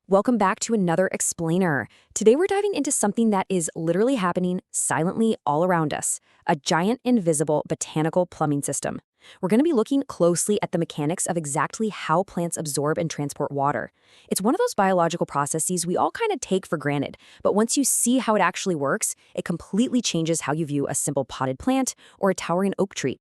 Welcome back to another explainer. Today we're diving into something that is literally happening silently all around us, a giant invisible botanical plumbing system. We're going to be looking closely at the mechanics of exactly how plants absorb and transport water. It's one of those biological processes we all kind of take for granted, but once you see how it actually works, it completely changes how you view a simple potted plant or a towering oak tree.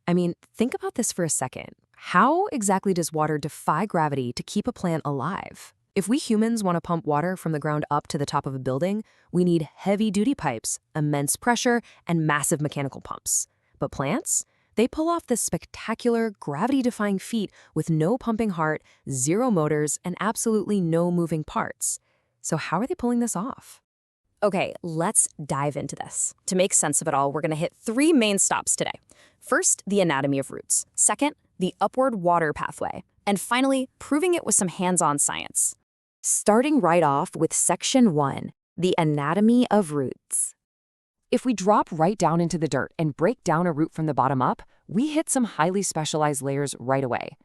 I mean, think about this for a second. How exactly does water defy gravity to keep a plant alive? If we humans want to pump water from the ground up to the top of a building, we need heavy-duty pipes, immense pressure, and massive mechanical pumps. But plants? They pull off this spectacular, gravity-defying feat with no pumping heart, zero motors, and absolutely no moving parts. So how are they pulling this off? Okay, let's dive into this. To make sense of it all, we're going to hit three main stops today. First, the anatomy of roots. Second, the upward water pathway. And finally, proving it with some hands-on science. Starting right off with Section 1, the anatomy of roots. If we drop right down into the dirt and break down a root from the bottom up, we hit some highly specialized layers right away.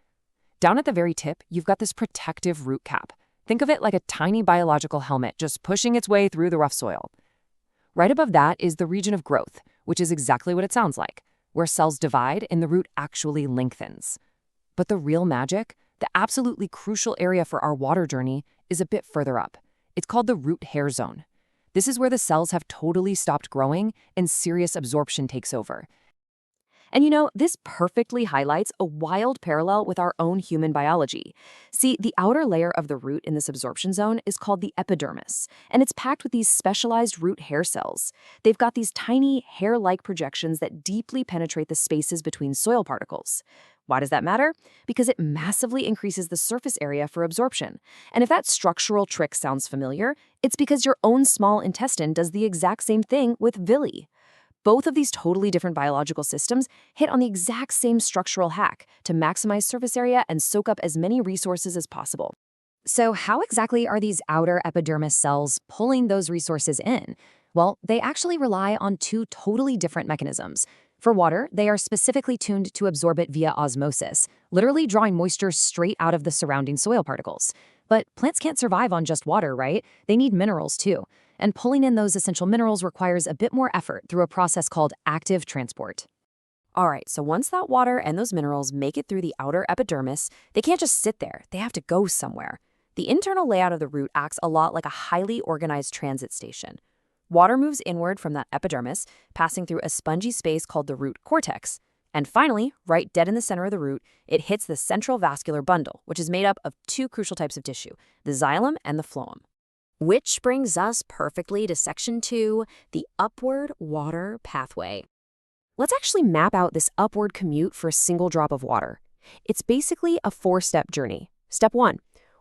Down at the very tip, you've got this protective root cap. Think of it like a tiny biological helmet just pushing its way through the rough soil. Right above that is the region of growth, which is exactly what it sounds like, where cells divide and the root actually lengthens. But the real magic, the absolutely crucial area for our water journey, is a bit further up. It's called the root hair zone. This is where the cells have totally stopped growing and serious absorption takes over. And this perfectly highlights a wild parallel with our own human biology. See, the outer layer of the root in this absorption zone is called the epidermis, and it's packed with these specialized root hair cells. They've got these tiny hair-like projections that deeply penetrate the spaces between soil particles. Why does that matter? Because it massively increases the surface area for absorption. And if that structural trick sounds familiar, it's because your own small intestine does the exact same thing with villi. Both of these totally different biological systems hit on the exact same structural hack to maximize surface area and soak up as many resources as possible. So how exactly are these outer epidermis cells pulling those resources in? Well, they actually rely on two totally different mechanisms. For water, they are specifically tuned to absorb it via osmosis, literally drawing moisture straight out of the surrounding soil particles. But plants can't survive on just water, right? They need minerals too. And pulling in those essential minerals requires a bit more effort through a process called active transport. All right, so once that water and those minerals make it through the outer epidermis, they can't just sit there. They have to go somewhere. The internal layout of the root acts a lot like a highly organized transit station. Water moves inward from that epidermis, passing through a spongy space called the root cortex. And finally, right dead in the center of the root, it hits the central vascular bundle, which is made up of two crucial types of tissue, the xylem and the phloem. Which brings us perfectly to Section 2, the upward water pathway. Let's actually map out this upward commute for a single drop of water. It's basically a four-step journey. Step 1,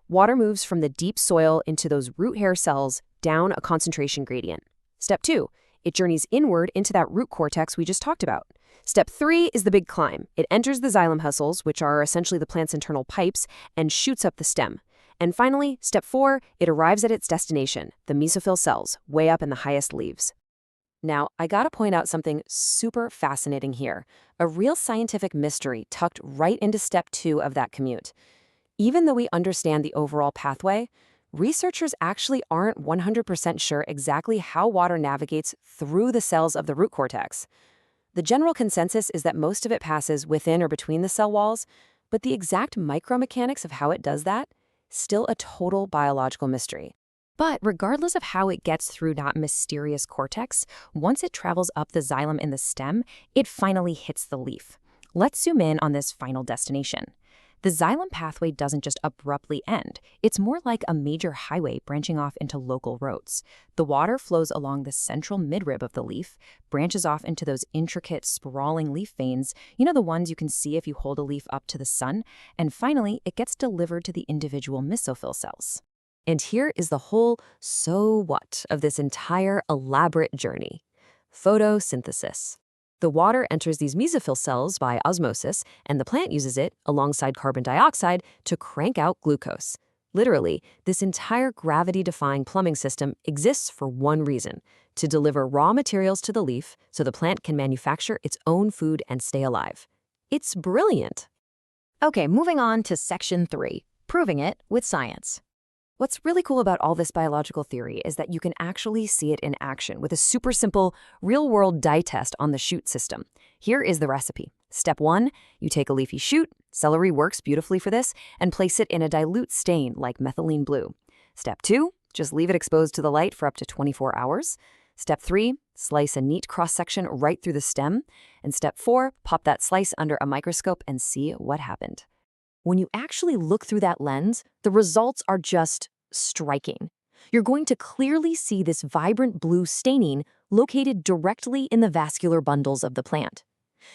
water moves from the deep soil into those root hair cells down a concentration gradient. Step 2, it journeys inward into that root cortex we just talked about. Step 3 is the big climb. It enters the xylem hustles, which are essentially the plant's internal pipes, and shoots up the stem. And finally, Step 4, it arrives at its destination, the mesophyll cells, way up in the highest leaves. Now, I gotta point out something super fascinating here, a real scientific mystery tucked right into Step 2 of that commute. Even though we understand the overall pathway, researchers actually aren't 100% sure exactly how water navigates through the cells of the root cortex. The general consensus is that most of it passes within or between the cell walls, but the exact micromechanics of how it does that, still a total biological mystery. But regardless of how it gets through that mysterious cortex, once it travels up the xylem in the stem, it finally hits the leaf. Let's zoom in on this final destination. The xylem pathway doesn't just abruptly end. It's more like a major highway branching off into local roads. The water flows along the central midrib of the leaf, branches off into those intricate, sprawling leaf veins, the ones you can see if you hold a leaf up to the sun, and finally, it gets delivered to the individual mesophyll cells. And here is the whole so what of this entire elaborate journey. Photosynthesis. The water enters these mesophyll cells by osmosis, and the plant uses it, alongside carbon dioxide, to crank out glucose. Literally, this entire gravity-defying plumbing system exists for one reason: to deliver raw materials to the leaf so the plant can manufacture its own food and stay alive. It's brilliant. Okay, moving on to Section 3, proving it with science. What's really cool about all this biological theory is that you can actually see it in action with a super simple, real-world dye test on the shoot system. Here is the recipe. Step 1, you take a leafy shoot, celery works beautifully for this, and place it in a dilute stain like methylene blue. Step 2, just leave it exposed to the light for up to 24 hours. Step 3, slice a neat cross-section right through the stem. And step 4, pop that slice under a microscope and see what happened. When you actually look through that lens, the results are just striking. You're going to clearly see this vibrant blue staining located directly in the vascular bundles of the plant.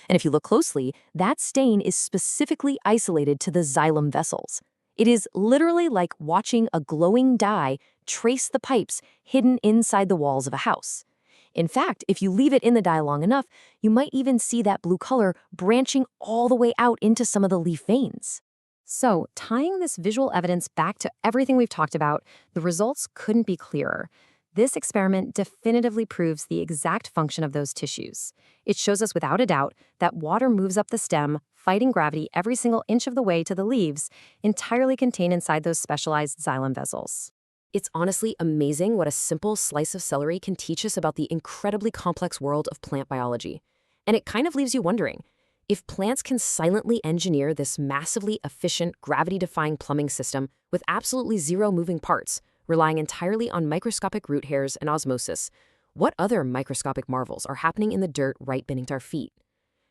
And if you look closely, that stain is specifically isolated to the xylem vessels. It is literally like watching a glowing dye trace the pipes hidden inside the walls of a house. In fact, if you leave it in the dye long enough, you might even see that blue color branching all the way out into some of the leaf veins. So, tying this visual evidence back to everything we've talked about, the results couldn't be clearer. This experiment definitively proves the exact function of those tissues. It shows us without a doubt that water moves up the stem, fighting gravity every single inch of the way to the leaves, entirely contained inside those specialized xylem vessels. It's honestly amazing what a simple slice of celery can teach us about the incredibly complex world of plant biology. And it kind of leaves you wondering, if plants can silently engineer this massively efficient, gravity-defying plumbing system with absolutely zero moving parts, relying entirely on microscopic root hairs and osmosis, what other microscopic marvels are happening in the dirt right beneath our feet?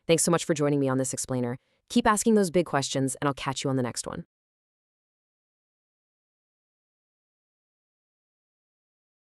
Thanks so much for joining me on this explainer. Keep asking those big questions, and I'll catch you on the next one.